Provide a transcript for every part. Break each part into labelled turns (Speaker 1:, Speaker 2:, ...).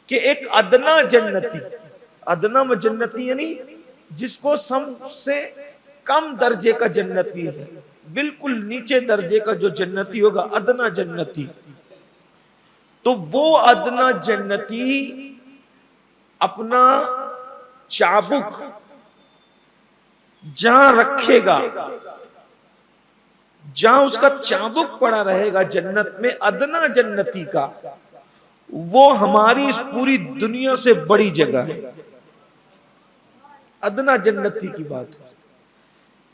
Speaker 1: कि एक अदना जन्नती, अदना में जन्नती यानी जिसको सबसे कम दर्जे का जन्नती है, बिल्कुल नीचे दर्जे का जो जन्नती होगा अदना जन्नती, तो वो अदना जन्नती अपना चाबुक जहां रखेगा, जहां उसका चाबुक पड़ा रहेगा जन्नत में अदना जन्नती का, वो हमारी इस पूरी दुनिया से बड़ी जगह है। अदना जन्नती की बात है।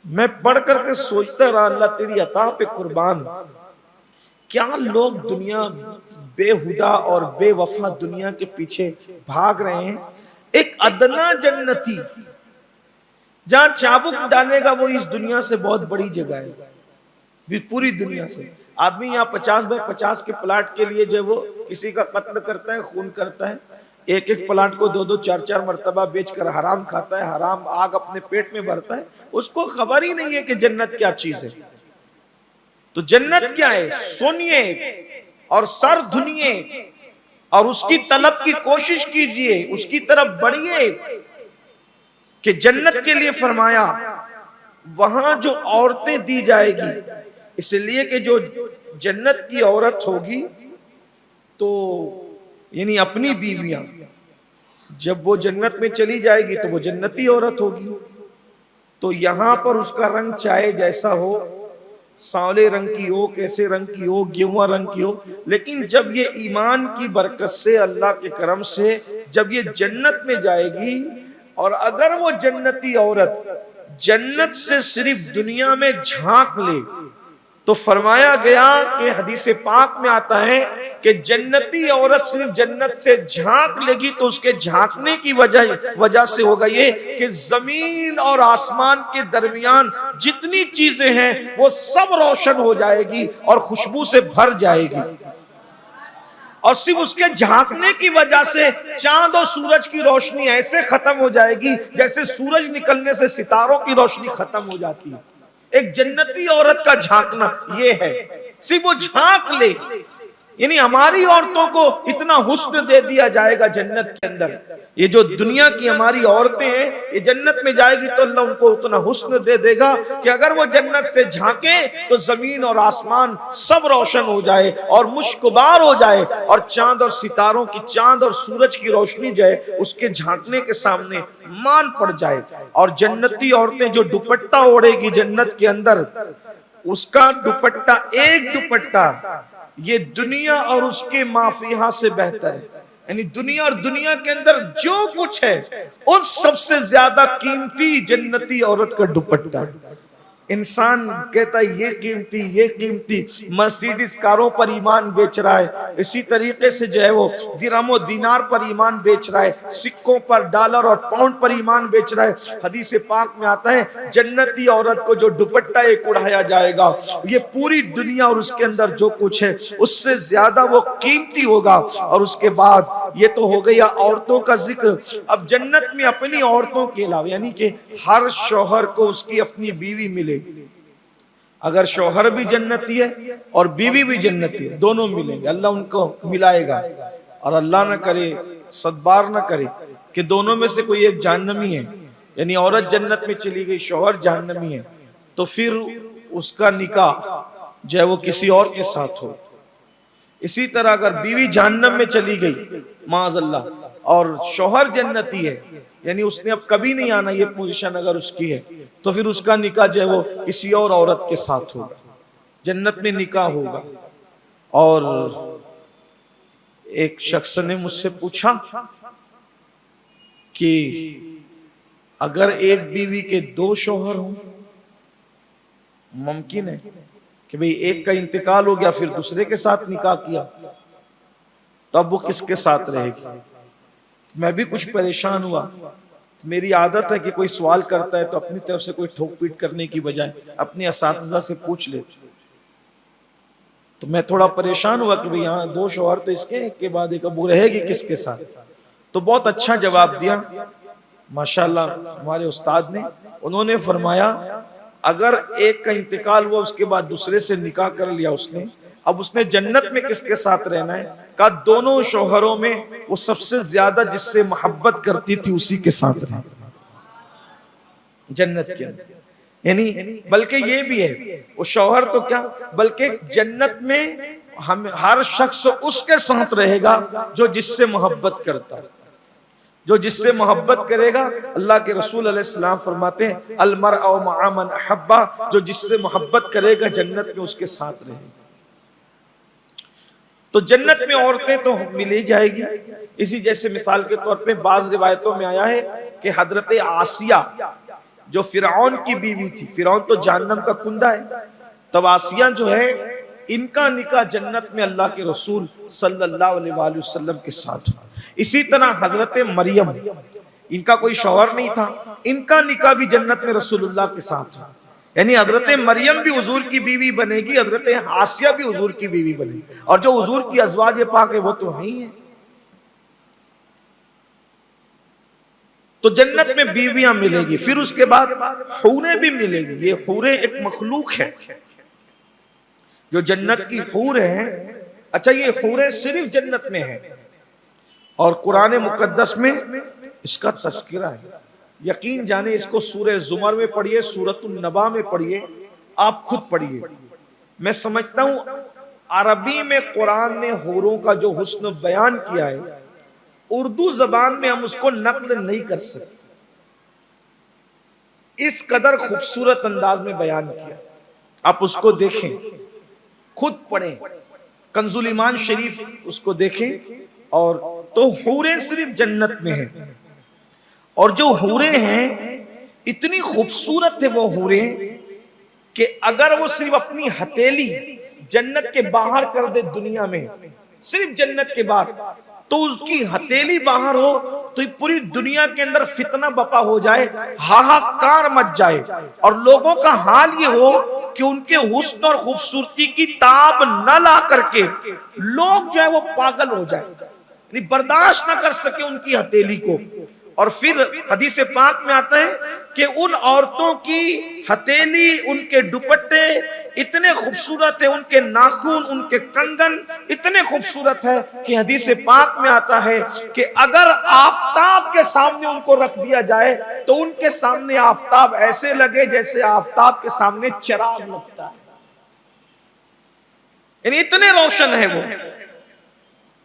Speaker 1: मैं पढ़ करके सोचता रहा, अल्लाह तेरी अता पे कुर्बान, क्या लोग दुनिया बेहुदा और बेवफा दुनिया के पीछे भाग रहे हैं। एक अदना जन्नती जहां चाबुक डालेगा वो इस दुनिया से बहुत बड़ी जगह है, पूरी दुनिया से। आदमी यहाँ 50x50 के प्लाट के लिए जो वो किसी का कत्ल करता है, खून करता है, एक एक प्लाट को 2-2 4-4 मर्तबा बेचकर हराम खाता है, हराम आग अपने पेट में भरता है, उसको खबर ही नहीं है कि जन्नत क्या चीज है। तो जन्नत क्या है सुनिए और सर धुनिए और उसकी तलब की कोशिश कीजिए, उसकी तरफ बढ़िए कि जन्नत के लिए फरमाया वहां जो औरतें दी जाएगी, इसलिए कि जो जन्नत की औरत होगी तो यानी अपनी बीवियां, जब वो जन्नत में चली जाएगी तो वो जन्नती औरत होगी। तो यहां पर उसका रंग चाहे जैसा हो, सांवले रंग की हो, कैसे रंग की हो, गेहुआ रंग की हो, लेकिन जब ये ईमान की बरकत से, अल्लाह के करम से जब ये जन्नत में जाएगी, और अगर वो जन्नती औरत जन्नत से सिर्फ दुनिया में झांक ले, तो फरमाया गया कि हदीस पाक में आता है कि जन्नती औरत सिर्फ जन्नत से झांक लेगी तो उसके झांकने की वजह से होगा ये कि जमीन और आसमान के दरमियान जितनी चीजें हैं वो सब रोशन हो जाएगी और खुशबू से भर जाएगी। और सिर्फ उसके झांकने की वजह से चांद और सूरज की रोशनी ऐसे खत्म हो जाएगी जैसे सूरज निकलने से सितारों की रोशनी खत्म हो जाती है। एक जन्नती औरत का झांकना ये है, सिर्फ वो झांक ले, यानी हमारी औरतों को इतना हुस्न दे दिया जाएगा जन्नत के अंदर। ये जो दुनिया की हमारी औरतें हैं, ये जन्नत में जाएगी तो अल्लाह उनको उतना हुस्न दे देगा कि अगर वो जन्नत से झांके तो जमीन और आसमान सब रोशन हो जाए और मुश्कबार हो जाए, और चांद और सितारों की, चांद और सूरज की रोशनी जो है उसके झांकने के सामने मान पड़ जाए। और जन्नती औरतें जो दुपट्टा ओढ़ेगी जन्नत के अंदर, उसका दुपट्टा, एक दुपट्टा ये दुनिया और उसके माफिया से बेहतर है। यानी दुनिया और दुनिया के अंदर जो कुछ है उस सबसे ज्यादा कीमती जन्नती औरत का दुपट्टा है। इंसान कहता है ये कीमती, ये कीमती, मर्सिडीज कारों पर ईमान बेच रहा है, इसी तरीके से जो है वो दिरहम दिनार पर ईमान बेच रहा है, सिक्कों पर, डॉलर और पाउंड पर ईमान बेच रहा है। हदीस पाक में आता है जन्नती औरत को जो दुपट्टा एक उड़ाया जाएगा, ये पूरी दुनिया और उसके अंदर जो कुछ है उससे ज्यादा वो कीमती होगा। और उसके बाद ये तो हो गया औरतों का जिक्र। अब जन्नत में अपनी औरतों के अलावा, यानी कि हर शौहर को उसकी अपनी बीवी मिले, अगर शौहर भी जन्नती है और बीवी भी जन्नती है, दोनों मिलेंगे, अल्लाह उनको मिलाएगा। और अल्लाह ना करे, सदबार ना करे कि दोनों में से कोई एक जहन्नमी है, यानी औरत जन्नत में चली गई, शौहर जहन्नमी है, तो फिर उसका निकाह जो है वो किसी और के साथ हो। इसी तरह अगर बीवी जहन्नम में चली गई माज़अल्लाह और शौहर जन्नती है, यानी उसने अब कभी नहीं आना, ये पोजीशन अगर उसकी है, तो फिर उसका निकाह जो है वो किसी और औरत के साथ होगा, जन्नत में निकाह होगा। और एक शख्स ने मुझसे पूछा कि अगर एक बीवी के 2 शौहर हों, मुमकिन है कि भाई एक का इंतकाल हो गया फिर दूसरे के साथ निकाह किया, तो अब वो किसके साथ रहेगी। मैं भी कुछ परेशान हुआ। मेरी आदत है कि कोई सवाल करता है तो अपनी तरफ से कोई ठोक पीट करने की बजाय अपने असातिज़ा से पूछ ले। तो मैं थोड़ा परेशान हुआ कि भाई यहाँ 2 शौहर तो इसके, एक के बाद एक, अब वो रहेगी किसके साथ। तो बहुत अच्छा जवाब दिया माशाल्लाह हमारे उस्ताद ने। उन्होंने फरमाया अगर एक का इंतकाल हुआ उसके बाद दूसरे से निकाह कर लिया उसने, अब उसने जन्नत में किसके साथ रहना है? कहा दोनों शौहरों में वो सबसे ज्यादा जिससे मोहब्बत करती थी उसी के साथ रहना जन्नत के अंदर। यानी बल्कि ये भी है, वो शौहर तो क्या, बल्कि जन्नत में हम हर शख्स उसके साथ रहेगा जो जिससे मोहब्बत करता है, जो जिससे मोहब्बत करेगा। अल्लाह के रसूल अलैहिस्सलाम फरमाते हैं अल मरअ मअ मन अहब्बा, जो जिससे मोहब्बत करेगा जन्नत में उसके साथ रहेगा। तो जन्नत में औरतें तो मिली जाएगी। इसी जैसे मिसाल के तौर पे बाज रिवायतों में आया है कि हजरत आसिया जो फिरौन की बीवी थी, फिरौन तो जहन्नम का कुंदा है, तब आसिया जो है इनका निकाह जन्नत में अल्लाह के रसूल सल्लल्लाहु अलैहि वसल्लम के साथ। इसी तरह हजरत मरियम, इनका कोई शौहर नहीं था, इनका निकाह भी जन्नत में रसूलुल्लाह के साथ। यानी हजरत मरियम भी हुजूर की बीवी बनेगी, हजरत आसिया भी हुजूर की बीवी बनेगी, और जो हुजूर की अज़वाज पाक है वो तो है ही है। तो जन्नत में बीवियां मिलेगी, फिर उसके बाद हूरें भी मिलेगी। ये हूरें एक मखलूक है जो जन्नत की हूर है। अच्छा, ये हूरें सिर्फ जन्नत में है और कुरान मुकद्दस में इसका तस्करा है। यकीन जाने इसको सूरह जुमर में पढ़िए, सूरतुन नबा में पढ़िए, आप खुद पढ़िए। मैं समझता हूं अरबी में कुरान ने हूरों का जो हुस्न बयान किया है, उर्दू जबान में हम उसको नक्ल नहीं कर सकते। इस कदर खूबसूरत अंदाज में बयान किया, आप उसको देखें, खुद पढ़ें, कंजुल ईमान शरीफ उसको देखें। और तो हूरें सिर्फ जन्नत में हैं, और जो हूरें हैं इतनी खूबसूरत है वो हूरें कि अगर वो सिर्फ अपनी हथेली जन्नत के बाहर कर दे दुनिया में, सिर्फ जन्नत के बाहर, तो उसकी हथेली बाहर हो तो पूरी दुनिया के अंदर फितना बपा हो जाए, हाहाकार मच जाए, और लोगों का हाल ये हो कि उनके हुस्न और खूबसूरती की ताब न ला करके लोग जो है वो पागल हो जाए, बर्दाश्त ना कर सके उनकी हथेली को। और फिर हदीस पाक में आता है कि उन औरतों की हथेली, उनके दुपट्टे इतने खूबसूरत है, उनके नाखून, उनके कंगन इतने खूबसूरत है कि हदीस पाक में आता है कि अगर आफताब के सामने उनको रख दिया जाए तो उनके सामने आफताब ऐसे लगे जैसे आफताब के सामने चिराग लगता है, यानी इतने रोशन है वो।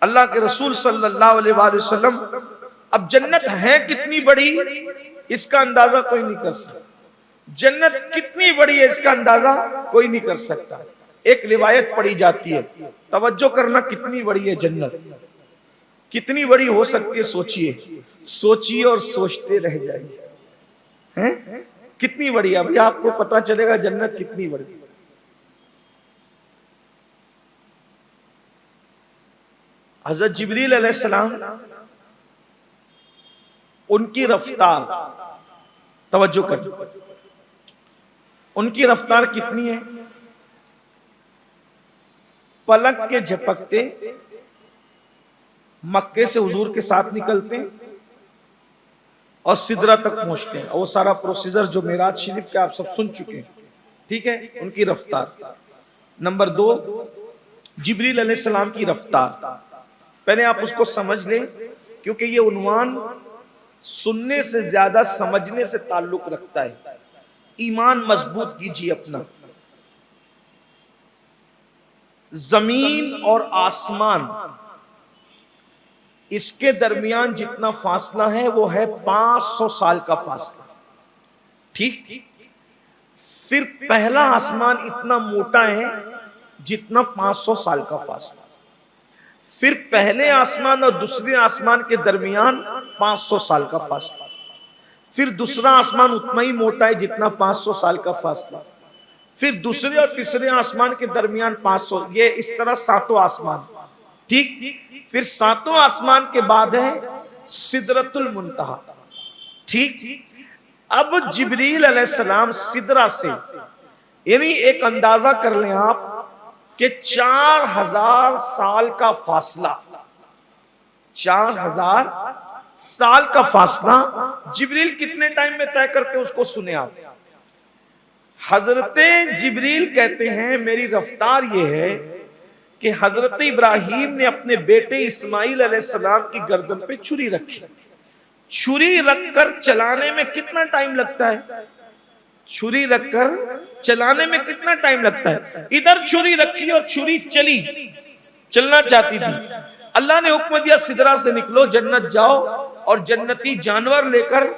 Speaker 1: अल्लाह के रसूल सल्लल्लाहु अलैहि वसल्लम, अब जन्नत है कितनी बड़ी इसका अंदाजा कोई नहीं कर सकता, जन्नत कितनी बड़ी है इसका अंदाजा कोई नहीं कर सकता। एक रिवायत पढ़ी जाती है, तवज्जो करना, कितनी बड़ी है जन्नत, कितनी बड़ी हो सकती है, सोचिए, सोचिए और सोचते रह जाइए, हैं कितनी बड़ी है। अभी आपको पता चलेगा जन्नत कितनी बड़ी। हज़रत जिब्रील अलैहिस्सलाम, उनकी रफ्तार, तवज्जो कर, उनकी रफ्तार कितनी है? पलक के झपकते मक्के से हुजूर के साथ निकलते हैं और सिदरा तक पहुंचते हैं, और वो सारा प्रोसीजर जो मेराज शरीफ के आप सब सुन चुके हैं, ठीक है, उनकी रफ्तार। नंबर 2, जिब्रील अलैहिस्सलाम की रफ्तार। पहले आप उसको समझ लें, क्योंकि ये उन्वान सुनने से ज्यादा समझने से ताल्लुक रखता है। ईमान मजबूत कीजिए अपना। जमीन और आसमान, इसके दरमियान जितना फासला है वो है 500 साल का फासला, ठीक। फिर पहला आसमान इतना मोटा है जितना 500 साल का फासला, फिर पहले आसमान और दूसरे आसमान के दरमियान 500 साल का फासला, फिर दूसरा आसमान उतना ही मोटा है जितना 500 साल का फासला, फिर दूसरे और तीसरे आसमान के दरमियान 500, ये इस तरह 7 आसमान, ठीक। फिर 7 आसमान के बाद है सिदरतुल मुंतहा, ठीक। अब जिब्रील अलैहिस्सलाम सिदरा से, यानी एक अंदाजा कर लें आप कि 4000 साल का फासला, 4000 साल का फासला जिब्रील कितने टाइम में तय करते हैं उसको सुने आप। हजरते जिब्रील कहते हैं मेरी रफ्तार ये है कि हजरत इब्राहीम ने अपने बेटे इस्माइल अलैहिस्सलाम की गर्दन पे छुरी रखी। छुरी रखकर चलाने में कितना टाइम लगता है? छुरी रखकर चलाने में कितना टाइम लगता है? इधर छुरी रखी और छुरी चली, चलना चाहती थी। अल्लाह ने हुक्म दिया सिदरा से निकलो, जन्नत जाओ और जन्नती जानवर लेकर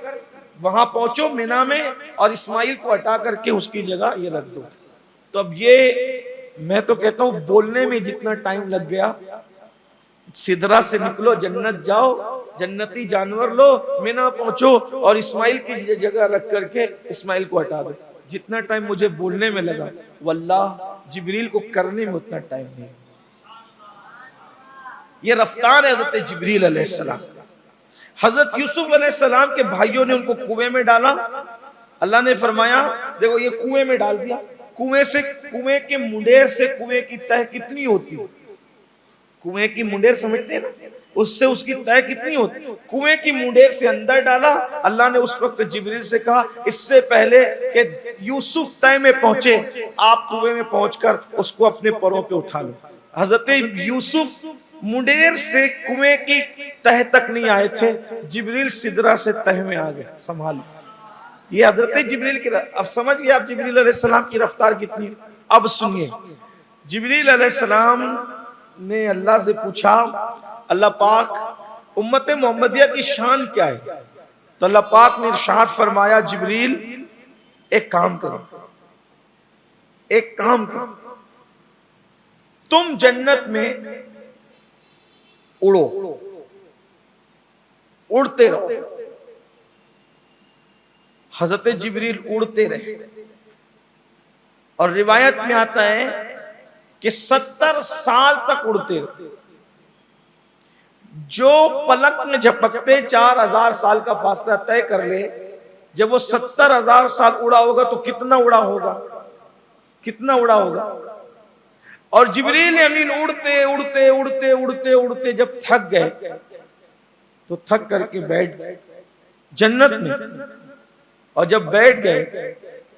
Speaker 1: वहां पहुंचो मीना में, और इस्माइल को हटा करके उसकी जगह ये रख दो। तो अब ये मैं तो कहता हूं बोलने में जितना टाइम लग गया, सिदरा से निकलो, जन्नत जाओ, जन्नती जानवर लो, मीना पहुंचो और इस्माइल की जगह रख करके इस्माइल को हटा दो, जितना टाइम मुझे बोलने में लगा वल्लाह जिब्रील को करने में उतना टाइम नहीं। ये रफ्तार है हजरत जिब्रील अलैहिस्सलाम। हजरत यूसुफ अलैहिस्सलाम के भाइयों ने उनको कुएं में डाला। अल्लाह ने फरमाया देखो ये कुएं में डाल दिया। कुएं के मुंडेर से कुएं की तह कितनी होती है? कुएं की मुंडेर समझते हैं ना, उससे उसकी तह कितनी होती? कुएं की मुंडेर से अंदर डाला। अल्लाह ने उस वक्त जिब्रील से कहा इससे पहले कि यूसुफ तह में पहुंचे, आप कुएं में पहुंचकर उसको अपने पैरों पे उठा लो। हजरत यूसुफ मुंडेर से कुएं की तह तक नहीं आए थे, जिब्रील सिदरा से तह में आ गए। संभालो, ये हजरत जिब्रील की, अब समझ गए आप जिब्रील अलैहिस्सलाम की रफ्तार कितनी। अब सुनिए, जिब्रील अलैहिस्सलाम ने अल्लाह से पूछा अल्लाह पाक उम्मत मोहम्मदिया की शान क्या है? तो अल्लाह पाक ने इरशाद फरमाया जिब्रील एक काम करो, एक काम करो, तुम जन्नत में उड़ो, उड़ते रहो। हजरत जिब्रील उड़ते रहे और रिवायत में आता है कि 70 साल तक उड़ते रहे। जो पलक में झपकते 4000 साल का फासला तय कर ले, जब वो 70,000 साल उड़ा होगा तो कितना उड़ा होगा, कितना उड़ा होगा। और जिब्रील अमीन उड़ते उड़ते उड़ते उड़ते उड़ते जब थक गए तो थक करके बैठ गए जन्नत में। और जब बैठ गए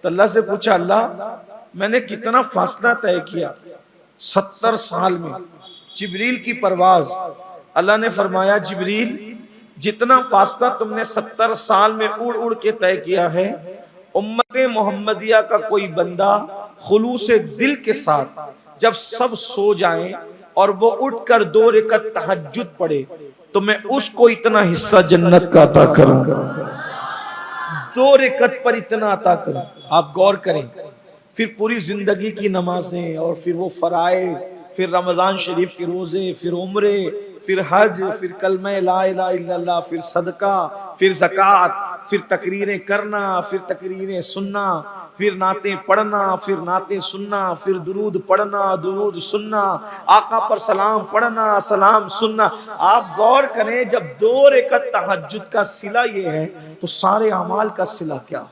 Speaker 1: तो अल्लाह से पूछा अल्लाह मैंने कितना फासला तय किया 70 साल में, जिब्रील की परवाज। अल्लाह ने फरमाया जिब्रील जितना फासला तुमने 70 साल में उड़ उड़ के तय किया है, उम्मत मोहम्मदिया का कोई बंदा खुलूस दिल के साथ जब सब सो जाएं और वो उठकर 2 रकात तहज्जुद पढ़े तो मैं उसको इतना हिस्सा जन्नत का अता करूंगा। 2 रकात पर इतना अता करूं। आप गौर करें, फिर पूरी जिंदगी की नमाजें और फिर वो फराइज, फिर रमजान शरीफ के रोजे, फिर उम्रे, फिर हज, फिर कलमे ला इलाहा इल्लल्लाह, फिर सदका, फिर ज़कात, फिर तकरीरें करना, फिर तकरीरें सुनना, फिर नाते पढ़ना, फिर नाते सुनना, फिर दुरूद पढ़ना, दुरूद सुनना, आका पर सलाम पढ़ना, सलाम सुनना। आप गौर करें, जब 2 रकात तहज्जुद का सिला ये है तो सारे अमाल का सिला क्या?